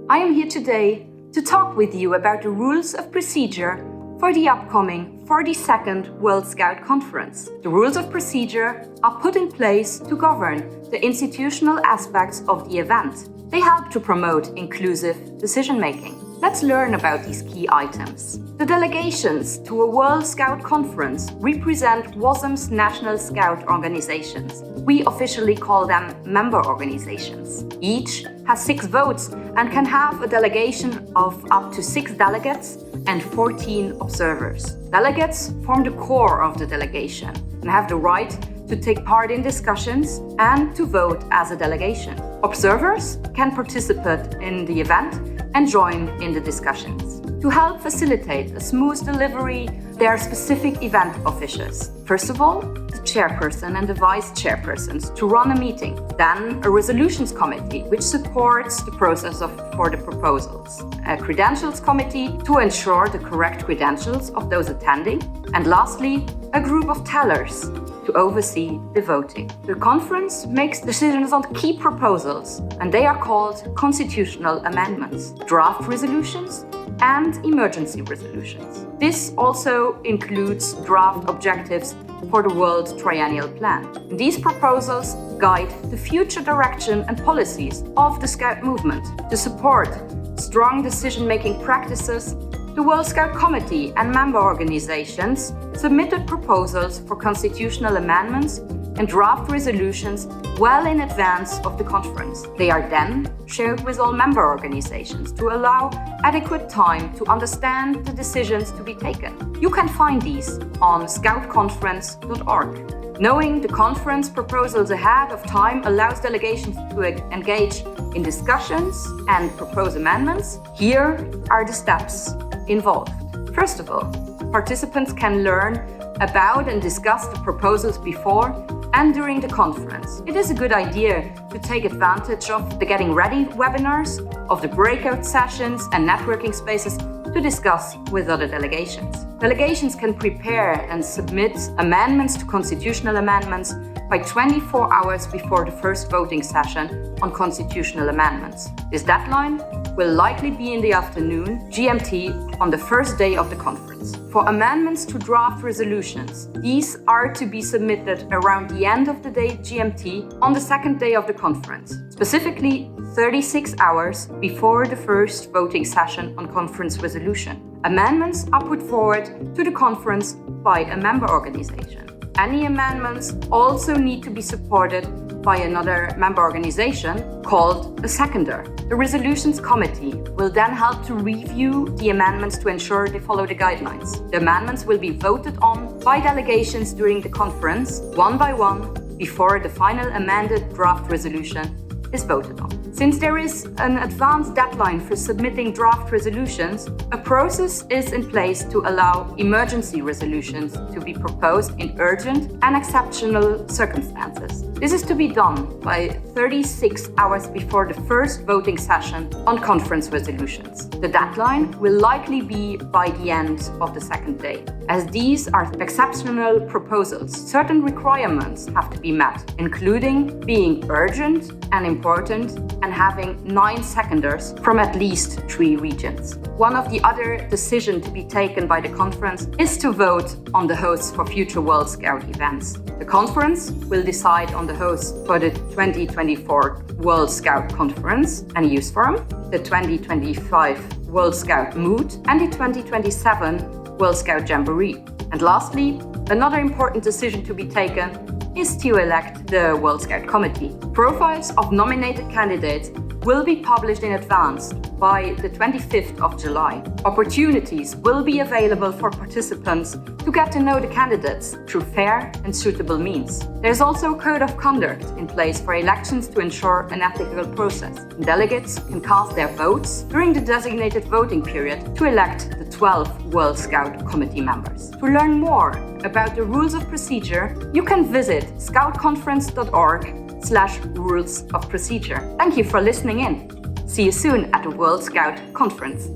I am here today to talk with you about the rules of procedure for the upcoming 42nd WorldScout Conference. The rules of procedure are put in place to govern the institutional aspects of the event. They help to promote inclusive decision-making. Let's learn about these key items. The delegations to a WorldScout conference represent WOSM's national scout organizations. We officially call them member organizations. Each has 6 votes and can have a delegation of up to 6 delegates and 14 observers. Delegates form the core of the delegation and have the right to take part in discussions and to vote as a delegation. Observers can participate in the event and join in the discussions. To help facilitate a smooth delivery, there are specific event officials. First of all, the chairperson and the vice chairpersons to run a meeting. Then a resolutions committee, which supports the process for the proposals. A credentials committee to ensure the correct credentials of those attending. And lastly, a group of tellers to oversee the voting. The conference makes decisions on key proposals, and they are called constitutional amendments, draft resolutions, and emergency resolutions. This also includes draft objectives for the World Triennial Plan. These proposals guide the future direction and policies of the Scout movement. To support strong decision-making practices, the WorldScout Committee and member organizations submitted proposals for constitutional amendments and draft resolutions well in advance of the conference. They are then shared with all member organizations to allow adequate time to understand the decisions to be taken. You can find these on scoutconference.org. Knowing the conference proposals ahead of time allows delegations to engage in discussions and propose amendments. Here are the steps involved. First of all, participants can learn about and discuss the proposals before and during the conference. It is a good idea to take advantage of the Getting Ready webinars, of the breakout sessions and networking spaces to discuss with other delegations. Delegations can prepare and submit amendments to constitutional amendments by 24 hours before the first voting session on constitutional amendments. This deadline will likely be in the afternoon, GMT, on the first day of the conference. For amendments to draft resolutions, these are to be submitted around the end of the day, GMT, on the second day of the conference, specifically 36 hours before the first voting session on conference resolution. Amendments are put forward to the conference by a member organization. Any amendments also need to be supported by another member organization called a seconder. The resolutions committee will then help to review the amendments to ensure they follow the guidelines. The amendments will be voted on by delegations during the conference, one by one, before the final amended draft resolution is voted on. Since there is an advanced deadline for submitting draft resolutions, a process is in place to allow emergency resolutions to be proposed in urgent and exceptional circumstances. This is to be done by 36 hours before the first voting session on conference resolutions. The deadline will likely be by the end of the second day. As these are exceptional proposals, certain requirements have to be met, including being urgent and important and having 9 seconders from at least 3 regions. One of the other decisions to be taken by the conference is to vote on the hosts for future WorldScout events. The conference will decide on the hosts for the 2024 WorldScout Conference and Youth Forum, the 2025 WorldScout Moot, and the 2027 WorldScout Jamboree. And lastly, another important decision to be taken is to elect the WorldScout Committee. Profiles of nominated candidates will be published in advance by the 25th of July. Opportunities will be available for participants to get to know the candidates through fair and suitable means. There's also a code of conduct in place for elections to ensure an ethical process. Delegates can cast their votes during the designated voting period to elect the 12 WorldScout Committee members. To learn more about the rules of procedure, you can visit scoutconference.org/rules of procedure. Thank you for listening in. See you soon at the WorldScout Conference.